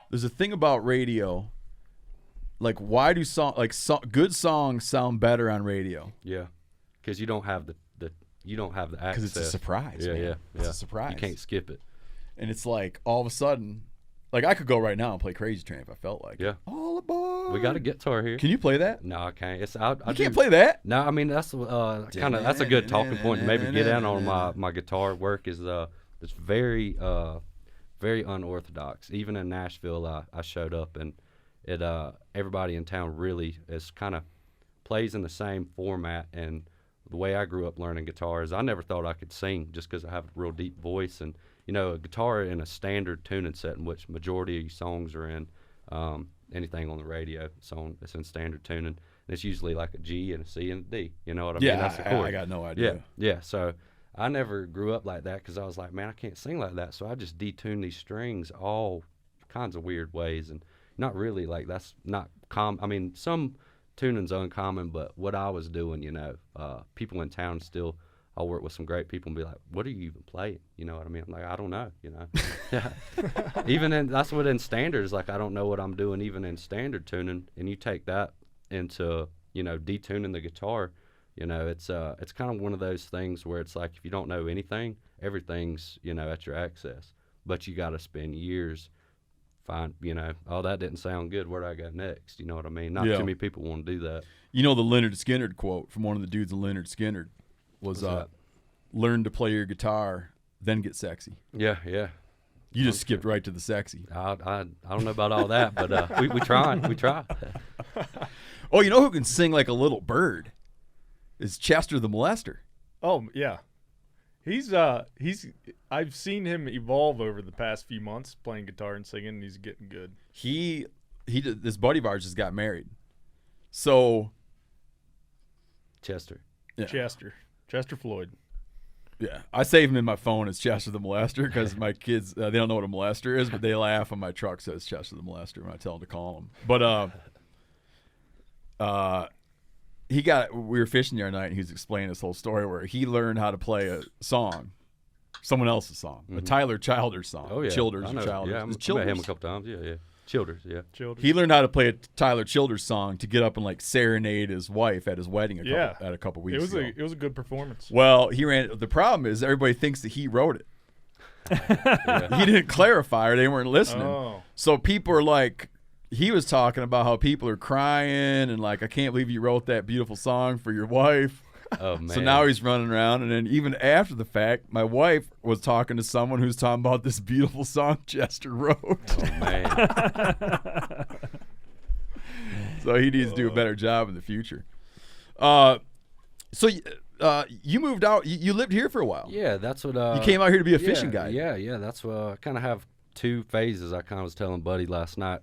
There's a thing about radio. Like, why do good songs sound better on radio? Yeah, because you don't have the access. Because it's a surprise. Yeah, man. yeah, It's a surprise. You can't skip it. And it's like all of a sudden, like I could go right now and play Crazy Train if I felt like. Yeah. It. All aboard. We got a guitar here. Can you play that? No, I can't. You can't play that. No, I mean that's that's a good talking point. To maybe get in on my guitar work is it's very very unorthodox. Even in Nashville, I showed up and it everybody in town really is kind of plays in the same format. And the way I grew up learning guitar is I never thought I could sing just because I have a real deep voice. And a guitar in a standard tuning set in which majority of your songs are in. Anything on the radio song that's in standard tuning, and it's usually like a G and a C and a D. You know what I mean? That's the chord. I got no idea. Yeah. So I never grew up like that because I was like, man, I can't sing like that. So I just detuned these strings all kinds of weird ways, and not really like that's not common. I mean, some tuning's uncommon, but what I was doing, people in town still. I'll work with some great people and be like, what are you even playing? You know what I mean? I'm like, I don't know, Yeah. That's what in standard is like, I don't know what I'm doing even in standard tuning. And you take that into, detuning the guitar, it's kind of one of those things where it's like, if you don't know anything, everything's, at your access. But you got to spend years oh, that didn't sound good. Where do I go next? You know what I mean? Not too many people want to do that. You know the Leonard Skinner quote from one of the dudes in Leonard Skinner was learn to play your guitar, then get sexy. Yeah. You just skipped right to the sexy. I don't know about all that, but we try. Oh, you know who can sing like a little bird? Is Chester the Molester. Oh yeah, he's I've seen him evolve over the past few months playing guitar and singing, and he's getting good. He did, this buddy of ours just got married, so Chester. Yeah. Chester Floyd. Yeah, I save him in my phone as Chester the Molester because my kids they don't know what a molester is, but they laugh when my truck says Chester the Molester when I tell them to call him. But we were fishing the other night and he was explaining this whole story where he learned how to play a song, someone else's song, a Tyler Childers song. Oh yeah, Childers or Childers. Yeah, I met him a couple times. Yeah. Childers, yeah. He learned how to play a Tyler Childers song to get up and like serenade his wife at his wedding a couple weeks ago. It was a good performance. Well, the problem is everybody thinks that he wrote it. Yeah. He didn't clarify or they weren't listening. Oh. So people are like, he was talking about how people are crying and like, I can't believe you wrote that beautiful song for your wife. Oh, man. So now he's running around, and then even after the fact, my wife was talking to someone who's talking about this beautiful song Chester wrote. Oh, man. So he needs to do a better job in the future. So you moved out. You lived here for a while. Yeah, that's what. You came out here to be a fishing guide. Yeah. That's what I kind of have two phases. I kind of was telling Buddy last night,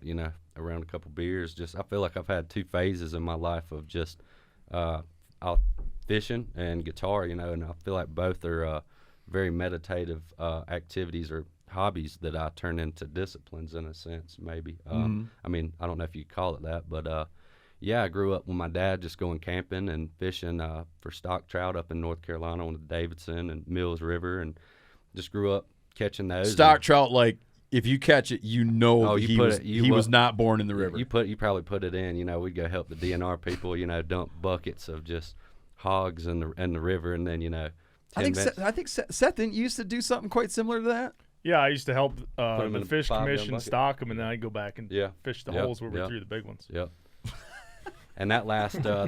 around a couple beers. Just I feel like I've had two phases in my life of just out fishing and guitar, and I feel like both are very meditative activities or hobbies that I turn into disciplines in a sense, maybe. I mean, I don't know if you call it that, but I grew up with my dad just going camping and fishing for stock trout up in North Carolina on the Davidson and Mills River, and just grew up catching those. Stock trout, like if you catch it, he was not born in the river. You probably put it in. We'd go help the DNR people, dump buckets of just hogs in the river, and then I think Seth didn't used to do something quite similar to that. Yeah, I used to help them the in a fish 5-gallon commission bucket. stock them, and then I'd go back and fish the holes where we threw the big ones. Yep. And that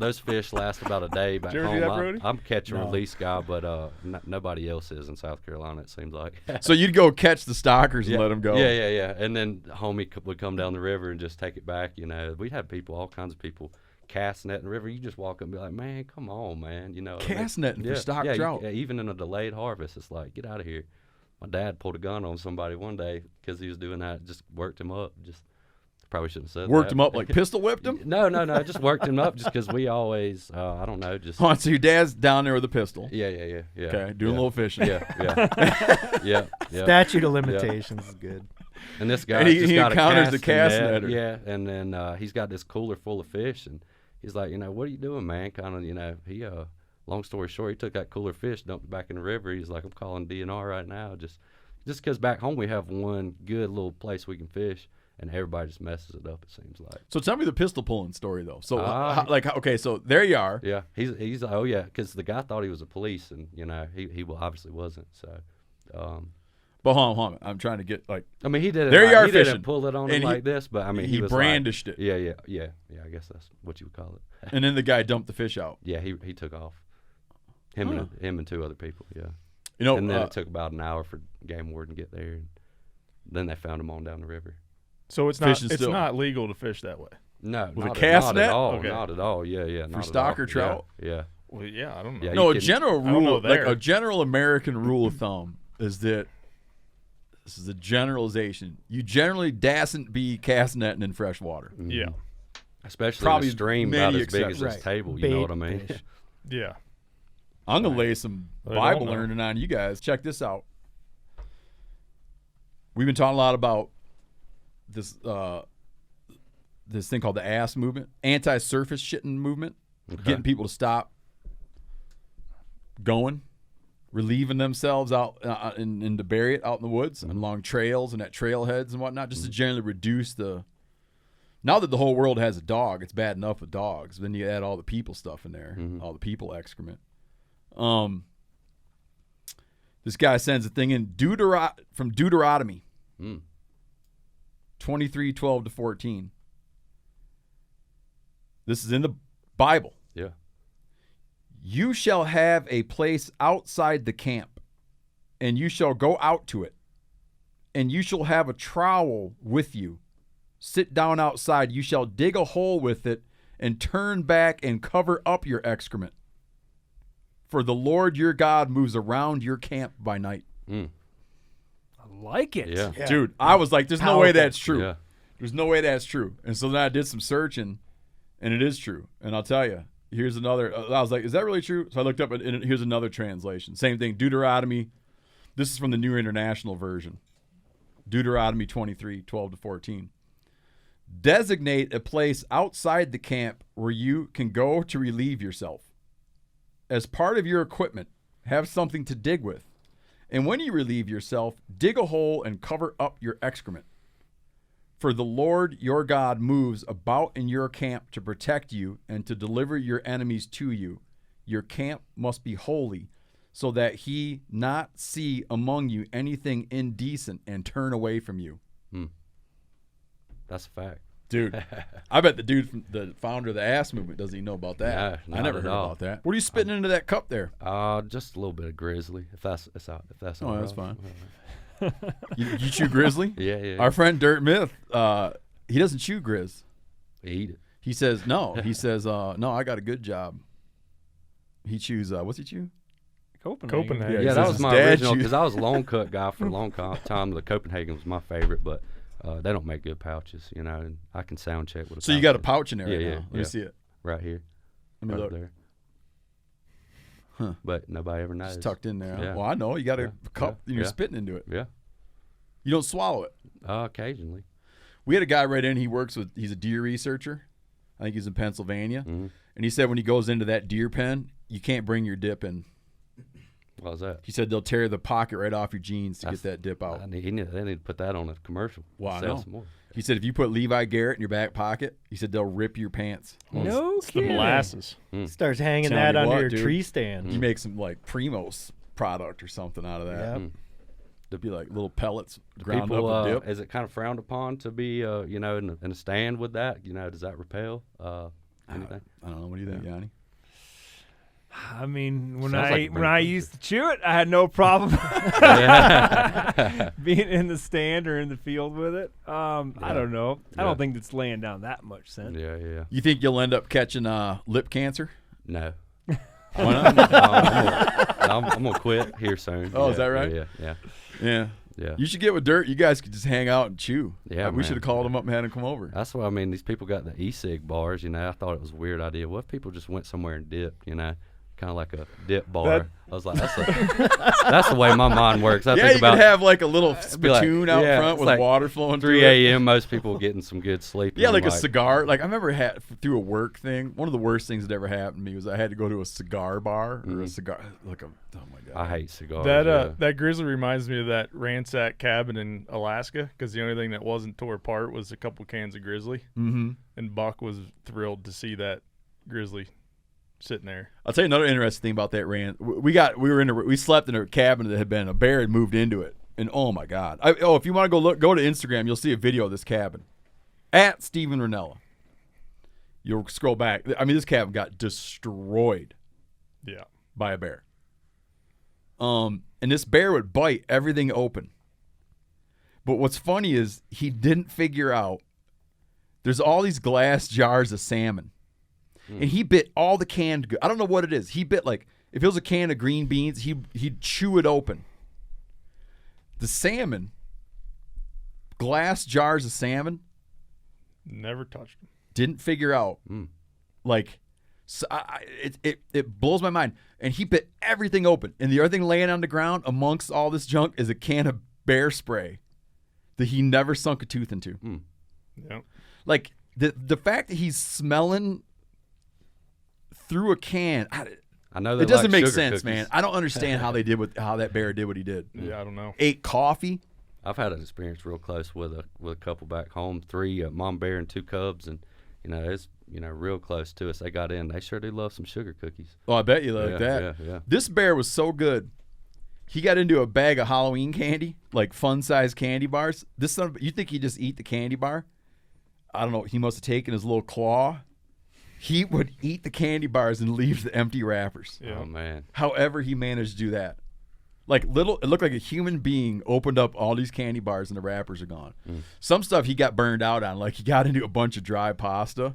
those fish last about a day back Did you ever home. do that, Brody? I'm catch and release guy, but nobody else is in South Carolina, it seems like. So you'd go catch the stockers and let them go. Yeah. And then homie would come down the river and just take it back. We'd have people, all kinds of people, cast net in the river. You just walk up and be like, man, come on, man. Cast netting for stock trout. Yeah, even in a delayed harvest, it's like, get out of here. My dad pulled a gun on somebody one day because he was doing that. It just worked him up. Probably shouldn't have said worked that. him up like pistol whipped him? No. Just worked him up just because we always, I don't know, just. Oh, so your dad's down there with a pistol. Yeah. Okay, doing a little fishing. Yeah. Statute of limitations is good. And this guy and he got encounters a the cast net. netter. Yeah, and then he's got this cooler full of fish, and he's like, what are you doing, man? Kind of, he, long story short, he took that cooler fish, dumped it back in the river. He's like, I'm calling DNR right now. Just Just because back home we have one good little place we can fish, and everybody just messes it up. It seems like. So tell me the pistol pulling story though. So Ah. okay, so there you are. Yeah, he's like, oh yeah, because the guy thought he was a police, and he obviously wasn't. So, But hold on. I'm trying to get like. I mean, he didn't. There you are he fishing. didn't pull it on him And like this, but I mean, he was brandished like, it. Yeah. I guess that's what you would call it. And then the guy dumped the fish out. Yeah, he took off. Him and 2 other people. Yeah. You know, And then it took about an hour for game warden to get there, and then they found him on down the river. So it's Fishing not still. not legal to fish that way. No, With a not, cast not net? at all. Okay. Not at all. Yeah. For stock or trout? Yeah. Well, yeah, I don't know. Yeah, no, you a can- general I don't know rule, like there. a general American rule of thumb is that this is a generalization. You generally dasn't be cast netting in fresh water. Yeah, Especially Probably in a stream many about as big as exceptions. this Right. table. You know what I Bait mean? fish. yeah. I'm gonna lay some I don't Bible know. learning on you guys. Check this out. We've been talking a lot about this this thing called the ass movement, anti-surface shitting movement, getting people to stop going, relieving themselves out and to bury it out in the woods and along trails and at trailheads and whatnot, just to generally reduce the. Now that the whole world has a dog, it's bad enough with dogs. Then you add all the people stuff in there, all the people excrement. This guy sends a thing in from Deuteronomy 23:12-14. This is in the Bible. Yeah. You shall have a place outside the camp, and you shall go out to it, and you shall have a trowel with you. Sit down outside. You shall dig a hole with it, and turn back and cover up your excrement. For the Lord your God moves around your camp by night. I like it. Yeah. Dude, I was like, there's no way that's true. Yeah. There's no way that's true. And so then I did some searching, and it is true. And I'll tell you, here's another. I was like, is that really true? So I looked up, and here's another translation. Same thing, Deuteronomy. This is from the New International Version. Deuteronomy 23:12-14. Designate a place outside the camp where you can go to relieve yourself. As part of your equipment, have something to dig with. And when you relieve yourself, dig a hole and cover up your excrement. For the Lord your God moves about in your camp to protect you and to deliver your enemies to you. Your camp must be holy, so that he not see among you anything indecent and turn away from you. That's a fact. Dude, I bet the dude from the founder of the ass movement doesn't even know about that. No, I not never at heard all. about that. What are you spitting into that cup there? Just a little bit of grizzly, if that's Oh, all that's right. fine. You chew grizzly? Yeah. Our friend Dirt Myth, he doesn't chew grizz. Eat it. He says no. He says no. I got a good job. He chews. What's he chew? Copenhagen. Yeah, he Yeah, says that was his my dad original chews- because I was a long cut guy for a long time. The Copenhagen was my favorite, but they don't make good pouches, and I can sound check with a So you got a pouch pouch in there right Yeah, now. yeah, Let me yeah. see it. right here, Let me right look. there. Huh. But nobody ever knows. It's tucked in there. Huh? Yeah. Well, I know. You got a Yeah, cup and you're yeah. spitting into it. Yeah, You don't swallow it. occasionally. We had a guy right in. He's a deer researcher. I think he's in Pennsylvania. Mhm. And he said when he goes into that deer pen, you can't bring your dip in. What was that? He said they'll tear the pocket right off your jeans to That's- get that dip out. They need to put that on a commercial. Well, I Sell know. some more. He said if you put Levi Garrett in your back pocket, he said they'll rip your pants. No It's the kidding. molasses. Starts hanging Tell that you under what, your dude. tree stand. You make some like Primos product or something out of that. Yep. It'd be like little pellets ground People, up with dip. is it kind of frowned upon to be, in a stand with that? Does that repel anything? I don't know. What do you think, Yanni? I mean, when Sounds like a when pretty I good used to chew it, I had no problem Yeah. being in the stand or in the field with it. I don't know. I Yeah. don't think it's laying down that much sense. Yeah. You think you'll end up catching lip cancer? No. Why not? I'm gonna quit here soon. Oh, is that right? Yeah. Yeah. You should get with Dirt. You guys could just hang out and chew. Yeah, we man. should have called him up and had him come over. That's what I mean. These people got the e-cig bars. I thought it was a weird idea. What if people just went somewhere and dipped? kind of like a dip bar. I was like, that's the way my mind works. I Yeah, think you about could have like a little be like, spittoon out yeah, front it's with like water flowing 3 through it. a.m. Most people getting some good sleep. Yeah, and like I'm a cigar. Like I remember through a work thing. One of the worst things that ever happened to me was I had to go to a cigar bar or a cigar. Like oh my god. I hate cigars. That grizzly reminds me of that ransack cabin in Alaska because the only thing that wasn't tore apart was a couple cans of grizzly. Mm-hmm. And Buck was thrilled to see that grizzly sitting there. I'll tell you another interesting thing about that rant. We slept in a cabin that had been a bear had moved into it, and oh my god! If you want to go to Instagram, you'll see a video of this cabin at Steven Ranella. You'll scroll back. I mean, this cabin got destroyed. Yeah. By a bear. And this bear would bite everything open. But what's funny is he didn't figure out there's all these glass jars of salmon. And he bit all the canned goods. I don't know what it is. He bit like if it was a can of green beans, he'd chew it open. The salmon, glass jars of salmon, Never touched him. didn't figure out. Like, so it blows my mind. And he bit everything open. And the other thing laying on the ground amongst all this junk is a can of bear spray that he never sunk a tooth into. Yeah. Like the fact that he's smelling through a can, I know it doesn't like make sugar sense, cookies. man. I don't understand how that bear did what he did. Yeah, I don't know. Ate coffee. I've had an experience real close with a couple back home, 3 mom bear and 2 cubs, and it's real close to us. They got in. They sure do love some sugar cookies. Oh, I bet you like that. Yeah. This bear was so good. He got into a bag of Halloween candy, like fun-sized candy bars. You think he'd just eat the candy bar? I don't know. He must have taken his little claw. He would eat the candy bars and leave the empty wrappers. Yeah. Oh man. However he managed to do that. Like it looked like a human being opened up all these candy bars and the wrappers are gone. Some stuff he got burned out on. Like he got into a bunch of dry pasta,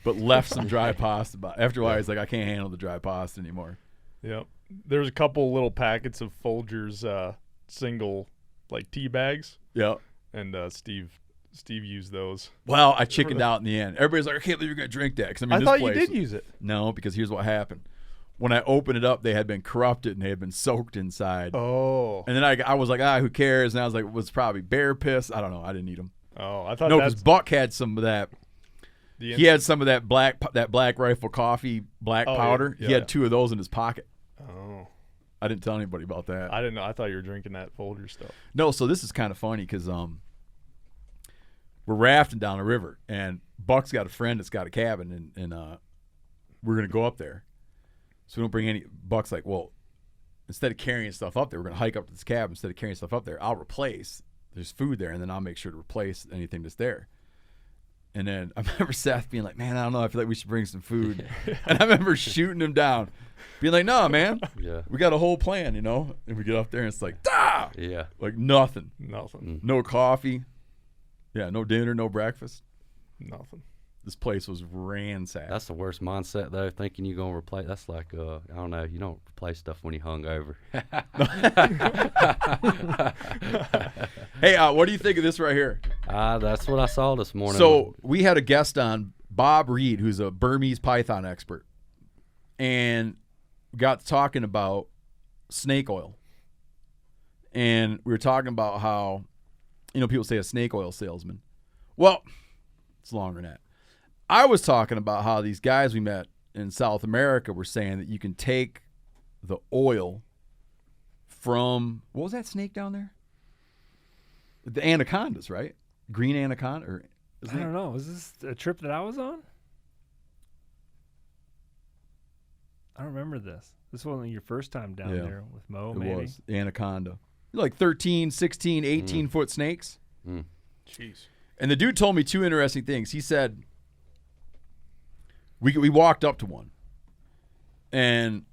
but left some dry pasta. After a while, he's like, I can't handle the dry pasta anymore. Yep. There's a couple little packets of Folgers single like tea bags. Yeah. And Steve used those. Well, I chickened out in the end. Everybody's like, I can't believe you're going to drink that. 'Cause, I this thought place, you did use it. No, because here's what happened. When I opened it up, they had been corrupted and they had been soaked inside. Oh. And then I was like, who cares? And I was like, it was probably bear piss. I don't know. I didn't eat them. Oh, I thought No, because that's Buck had some of that. He had some of that Black Rifle coffee powder. Yeah, He had 2 of those in his pocket. Oh. I didn't tell anybody about that. I didn't know. I thought you were drinking that Folger stuff. No, so this is kind of funny because we're rafting down a river, and Buck's got a friend that's got a cabin, and we're going to go up there. So we don't bring any. Buck's like, well, instead of carrying stuff up there, we're going to hike up to this cabin. Instead of carrying stuff up there, I'll replace. There's food there, and then I'll make sure to replace anything that's there. And then I remember Seth being like, man, I don't know. I feel like we should bring some food. And I remember shooting him down, being like, no, man. Yeah. We got a whole plan, And we get up there, and it's like, Yeah. like nothing. Nothing. No coffee. Yeah, no dinner, no breakfast. Nothing. This place was ransacked. That's the worst mindset though. Thinking you're gonna replace. That's like I don't know. You don't replace stuff when you're hungover. Hey, what do you think of this right here? That's what I saw this morning. So we had a guest on, Bob Reed, who's a Burmese python expert, and we got talking about snake oil. And we were talking about how, people say a snake oil salesman. Well, it's longer than that. I was talking about how these guys we met in South America were saying that you can take the oil from, what was that snake down there? The anacondas, right? Green anaconda? Or I don't know. Was this a trip that I was on? I don't remember this. This wasn't your first time down there with Mo, maybe? It was. The anaconda. Like 13, 16, 18-foot snakes. Jeez. And the dude told me 2 interesting things. He said, we walked up to one, and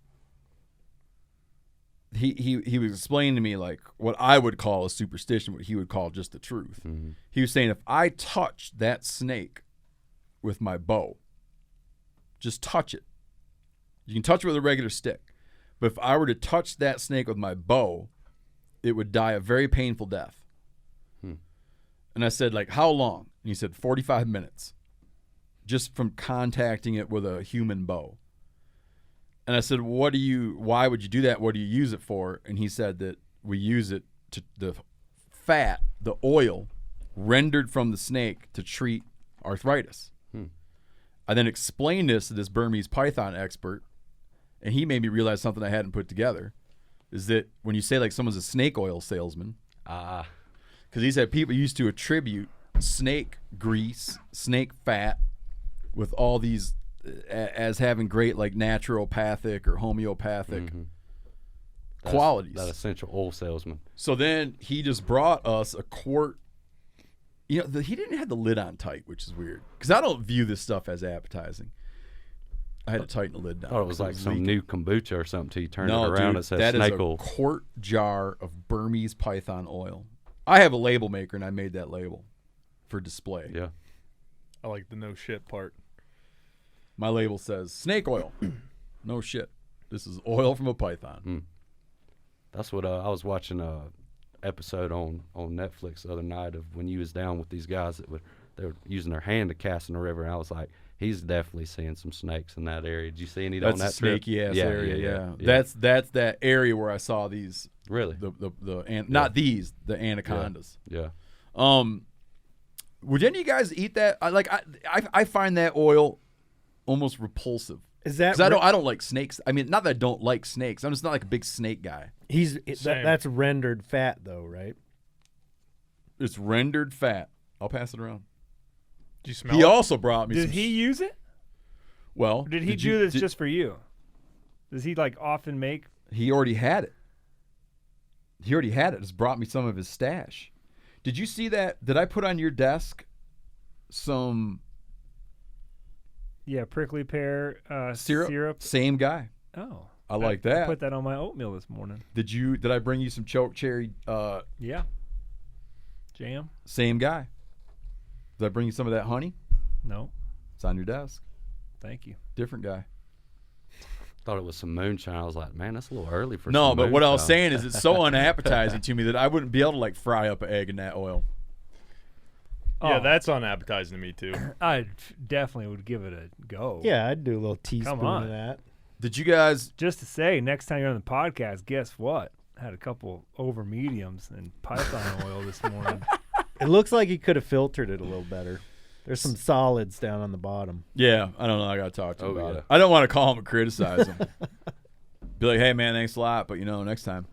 he was explaining to me like what I would call a superstition, what he would call just the truth. Mm-hmm. He was saying if I touch that snake with my bow, just touch it. You can touch it with a regular stick, but if I were to touch that snake with my bow, it would die a very painful death. And I said, like, how long? And he said, 45 minutes. Just from contacting it with a human bow. And I said, why would you do that? What do you use it for? And he said that we use it to the fat, the oil rendered from the snake to treat arthritis. I then explained this to this Burmese python expert, and he made me realize something I hadn't put together, is that when you say like someone's a snake oil salesman, because he said people used to attribute snake grease, snake fat with all these as having great like naturopathic or homeopathic qualities. That essential oil salesman. So then he just brought us a quart. You know, he didn't have the lid on tight, which is weird because I don't view this stuff as appetizing. I had to tighten the lid down. I thought it was like some leaking. new kombucha or something. Till you turn No, it around, dude, it says that is snake a oil. quart jar of Burmese python oil. I have a label maker, and I made that label for display. Yeah. I like the no shit part. My label says snake oil. No shit. This is oil from a python. That's what I was watching a episode on Netflix the other night of when you was down with these guys they were using their hand to cast in the river, and I was like, he's definitely seeing some snakes in that area. Did you see any That's on that a snaky ass trip? area. Yeah. That's that area where I saw these. Really? Not these, the anacondas. Yeah. Would any of you guys eat that? I find that oil almost repulsive. Is that Because I don't like snakes. I mean, not that I don't like snakes. I'm just not like a big snake guy. that's rendered fat though, right? It's rendered fat. I'll pass it around. Did you smell He it? also brought me Did some. he use it? Well, Or did he do this just for you? Does he like often make? He already had it. Just brought me some of his stash. Did you see that? Did I put on your desk some Yeah, prickly pear syrup? Same guy. Oh, I like that. I put that on my oatmeal this morning. Did I bring you some choke cherry? Yeah. Jam? Same guy. Did I bring you some of that honey? No, It's on your desk. thank you. Different guy. Thought it was some moonshine. I was like, man, that's a little early for No, some but what I was moonshine. saying is it's so unappetizing to me that I wouldn't be able to like fry up an egg in that oil. Yeah, Oh. that's unappetizing to me too. I definitely would give it a go. Yeah, I'd do a little teaspoon on. of that. Did you guys? Just to say, next time you're on the podcast, guess what? I had a couple over mediums and python oil this morning. It looks like he could have filtered it a little better. There's some solids down on the bottom. Yeah, I don't know. I got to talk to him Oh, about yeah. it. I don't want to call him and criticize him. Be like, hey man, thanks a lot, but next time.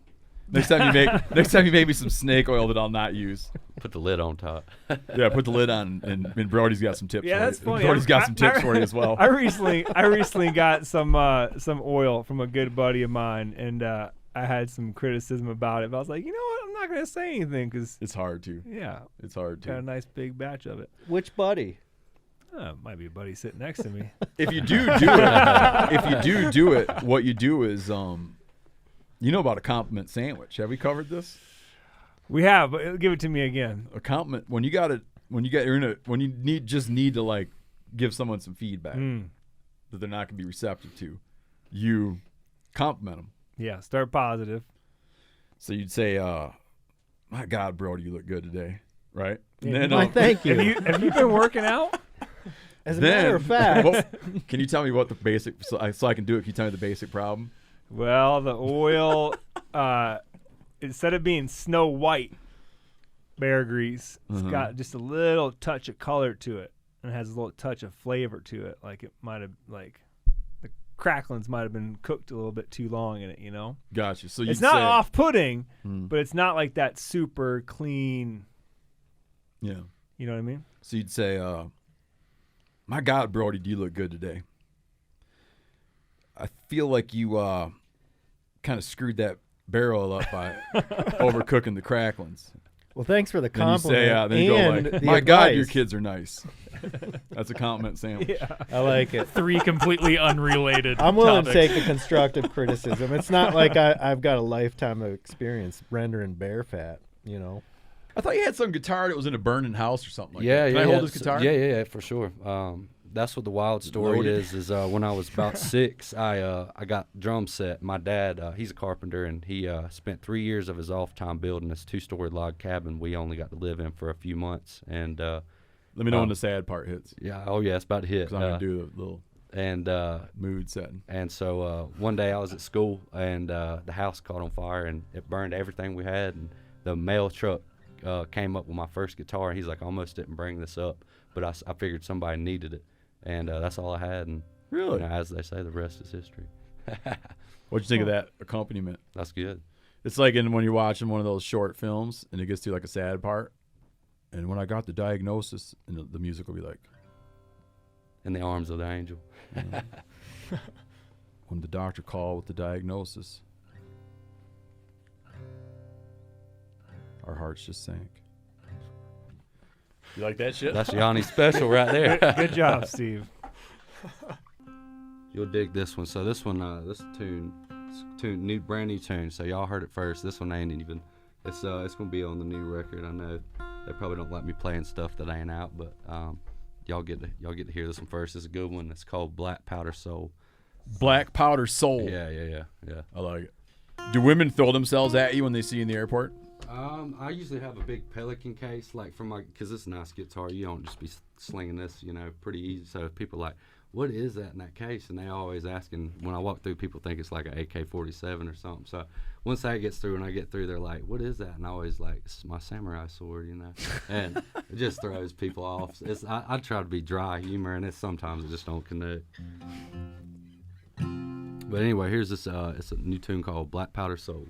Next time you make me some snake oil that I'll not use. Put the lid on top. Yeah, put the lid on, and Brody's got some tips. Yeah, for that's you. funny. Brody's got some tips for you as well. I recently got some oil from a good buddy of mine, and I had some criticism about it. But I was like, you know what? I'm not gonna say anything because It's hard to. yeah, It's hard got a to. nice big batch of it. Which buddy? Might be a buddy sitting next to me. If you do it, what you do is about a compliment sandwich. Have we covered this? We have, but give it to me again. A compliment when you need to like give someone some feedback that they're not gonna be receptive to, you compliment them. Yeah, start positive. So you'd say, "My God, Brody, you look good today," right? Yeah, And Why, thank you. Have you been working out? As a matter of fact, can you tell me what the basic? So I can do it. Can you tell me the basic problem? Well, the oil, instead of being snow white bear grease, it's got just a little touch of color to it, and it has a little touch of flavor to it. Like it might have, like the cracklings might have been cooked a little bit too long in it. Gotcha. So It's you'd not say, off-putting, but it's not like that super clean. Yeah. You know what I mean? So you'd say, "My God, Brody, do you look good today?" I feel like you kind of screwed that barrel up by overcooking the cracklings. well, thanks for the Then you compliment. say, then you go and like, the "My God, your advice. kids are nice." That's a compliment sandwich. I like it. 3 completely unrelated I'm willing topics. to take the constructive criticism. It's not like I've got a lifetime of experience rendering bear fat, I thought you had some guitar that was in a burning house or something like Yeah, that. yeah. Can I hold yeah. this guitar? Yeah, for sure. That's what the wild story Loaded. is when I was about 6, I got drum set. My dad, he's a carpenter, and he spent 3 years of his off time building this 2-story log cabin we only got to live in for a few months. And Let me know when the sad part hits. yeah, oh yeah, it's about to hit. Because I'm going to do the little. And Mood setting. and so one day I was at school, and the house caught on fire, and it burned everything we had. And the mail truck came up with my first guitar, and he's like, almost didn't bring this up, but I figured somebody needed it, and that's all I had. And Really? you know, as they say, the rest is history. What'd you think of that accompaniment? That's good. It's like when you're watching one of those short films and it gets to like a sad part. And when I got the diagnosis, and the music will be like, In the arms of the angel. when the doctor called with the diagnosis, our hearts just sank. You like that shit? That's Yanni's special right there. Good job, Steve. You'll dig this one. So this one, this tune, new, brand new tune. So y'all heard it first. This one ain't even. It's gonna be on the new record. I know they probably don't let me playing stuff that ain't out, but y'all get to hear this one first. It's a good one. It's called Black Powder Soul. Black Powder Soul. Yeah. I like it. Do women throw themselves at you when they see you in the airport? I usually have a big Pelican case, like because it's a nice guitar. You don't just be slinging this, pretty easy. So if people are like, what is that in that case? And they always asking, when I walk through, people think it's like an AK-47 or something. So once that gets through and I get through, they're like, what is that? And I always like, it's my samurai sword, and it just throws people off. I try to be dry humor, and sometimes it just don't connect. But anyway, here's this, it's a new tune called Black Powder Soul.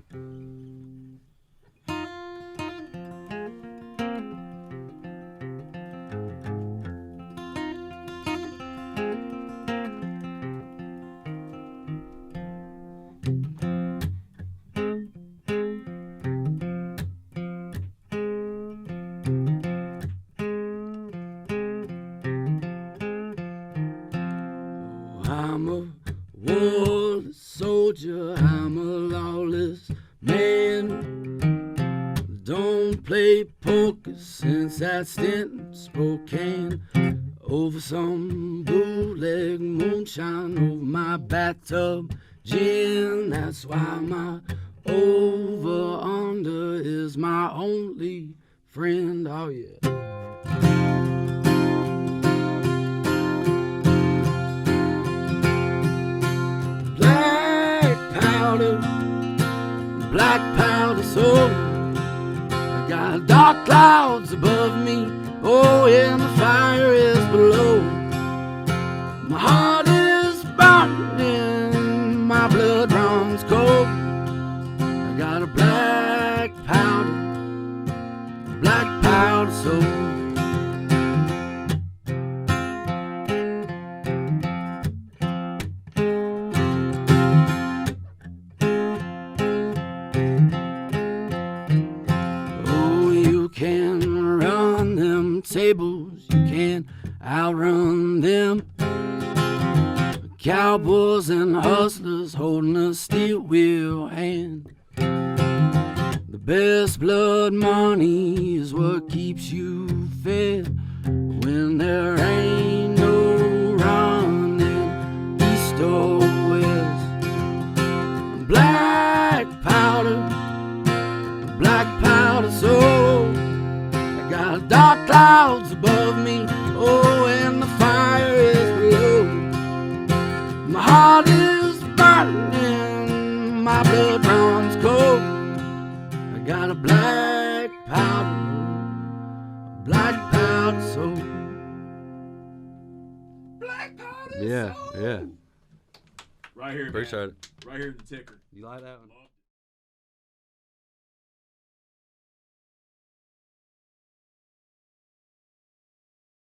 I'm a war soldier, I'm a lawless man. Don't play poker since that stint in Spokane. Over some bootleg moonshine over my bathtub gin. That's why my over-under is my only friend, oh yeah. Black powder soul. I got dark clouds above me. Oh yeah, and the fire is below. My heart is burning, my blood runs cold. I got a black powder soul. Tables, you can't outrun them. Cowboys and hustlers holding a steel wheel hand. The best blood money is what keeps you fed when there ain't no running east or west. Black powder soul. Got dark clouds above me, oh, and the fire is below. My heart is burning, my blood runs cold. I got a black powder soul. Black powder soul. Yeah. Right here, Appreciate man. it. Right here in the ticker. You like that one?